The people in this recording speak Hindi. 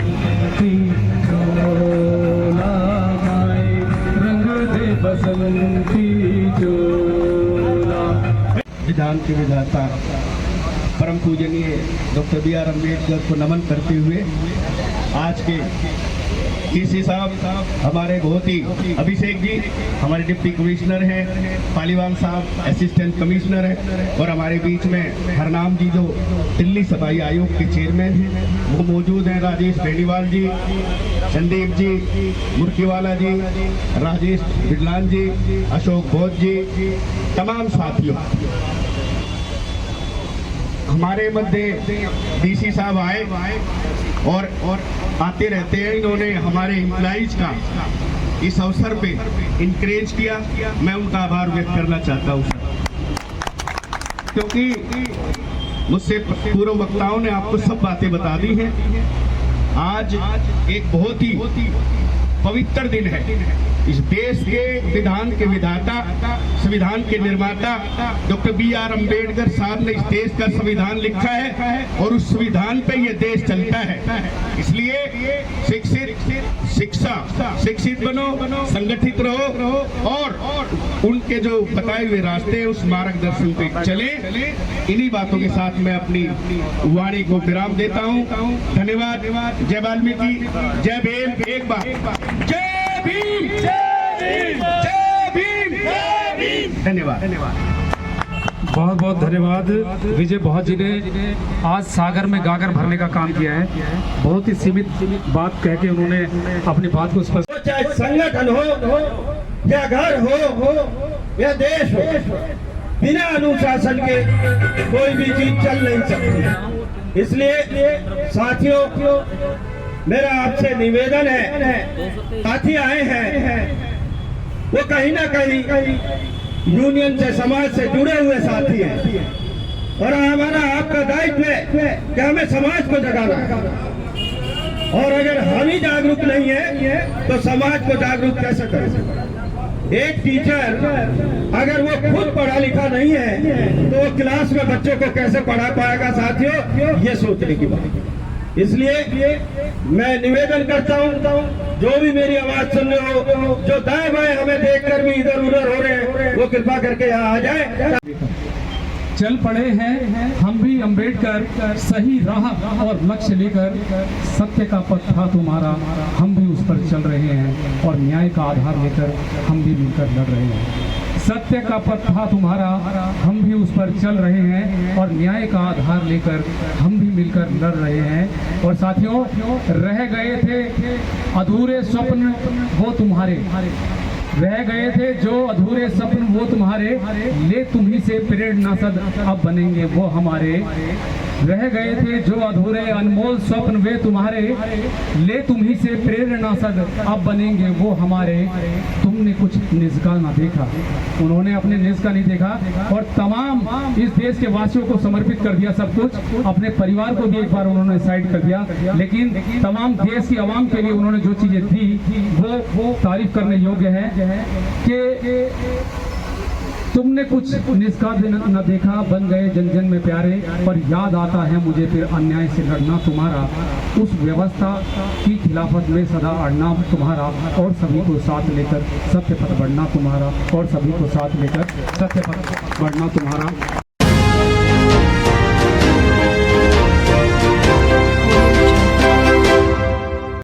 बसंती चोला माए रंग दे बसंती चोला। विधान के विधाता परम पूजनीय डॉक्टर बी आर अम्बेडकर को नमन करते हुए आज के डीसी साहब हमारे बहुत ही अभिषेक जी हमारे डिप्टी कमिश्नर हैं, पालीवाल साहब असिस्टेंट कमिश्नर हैं और हमारे बीच में हरनाम जी जो दिल्ली सफाई आयोग के चेयरमैन हैं वो मौजूद हैं, राजेश बेनीवाल जी, संदीप जी, मुर्कीवाला जी, राजेश बिडलान जी, अशोक बोध जी, तमाम साथियों। हमारे मध्य डीसी साहब आए और आते रहते हैं। इन्होंने हमारे एम्प्लॉइज का इस अवसर पे इंकरेज किया, मैं उनका आभार व्यक्त करना चाहता हूँ क्योंकि मुझसे पूर्व वक्ताओं ने आपको सब बातें बता दी हैं। आज एक बहुत ही पवित्र दिन है। इस देश के विधान के विधाता, संविधान के निर्माता डॉक्टर बी आर अम्बेडकर साहब ने इस देश का संविधान लिखा है और उस संविधान पे ये देश चलता है। इसलिए शिक्षित बनो, संगठित रहो और उनके जो बताए हुए रास्ते उस मार्गदर्शन पे चले। इन्हीं बातों के साथ मैं अपनी वाणी को विराम देता हूँ। धन्यवाद। जय वाल्मीकि, जय भीम। एक बार जय भीम, जय भीम, जय भीम। धन्यवाद। बहुत बहुत धन्यवाद विजय बहुत जी ने आज सागर में गागर भरने का काम किया है। बहुत ही सीमित बात कह के उन्होंने अपनी बात को स्पष्ट। चाहे संगठन हो या घर हो या देश हो, बिना अनुशासन के कोई भी चीज चल नहीं सकती। इसलिए साथियों मेरा आपसे निवेदन है, साथी आए हैं वो कहीं ना कहीं यूनियन से, समाज से जुड़े हुए साथी हैं और हमारा आपका दायित्व है कि हमें समाज को जगाना है। और अगर हम ही जागरूक नहीं है तो समाज को जागरूक कैसे करें? एक टीचर अगर वो खुद पढ़ा लिखा नहीं है तो वो क्लास में बच्चों को कैसे पढ़ा पाएगा? साथियों, ये सोचने की बात है। इसलिए मैं निवेदन करता हूँ, जो भी मेरी आवाज सुन रहे हो, जो दाएं बाएं हमें देखकर भी इधर उधर हो रहे हैं, वो कृपा करके यहाँ आ जाए। चल पड़े हैं हम भी अम्बेडकर, सही राह और लक्ष्य लेकर। सत्य का पथ था तुम्हारा, हम भी उस पर चल रहे हैं और न्याय का आधार लेकर हम भी मिलकर लड़ रहे हैं। सत्य का पथ था तुम्हारा, हम भी उस पर चल रहे हैं और न्याय का आधार लेकर हम भी मिलकर लड़ रहे हैं। और साथियों, रह गए थे अधूरे स्वप्न वो तुम्हारे, रह गए थे जो अधूरे सपन वो तुम्हारे, ले तुम्ही से प्रेरणा सद अब बनेंगे वो हमारे। रह गए थे जो अधूरे अनमोल स्वप्न वे तुम्हारे, ले तुम्ही से प्रेरणा सद अब बनेंगे वो हमारे। तुमने कुछ निज का ना देखा, उन्होंने अपने निज का नहीं देखा और तमाम इस देश के वासियों को समर्पित कर दिया सब कुछ। अपने परिवार को भी एक बार उन्होंने साइड कर दिया, लेकिन तमाम देश की आवाम के लिए उन्होंने जो चीजें दी वो तारीफ करने योग्य है कि तुमने कुछ निष्का न देखा, बन गए जन जन में प्यारे, पर याद आता है मुझे फिर अन्याय से लड़ना तुम्हारा। उस व्यवस्था की खिलाफत में सदा अड़ना तुम्हारा और सभी को साथ लेकर सत्य पथ बढ़ना तुम्हारा, और सभी को साथ लेकर सत्य पथ बढ़ना तुम्हारा।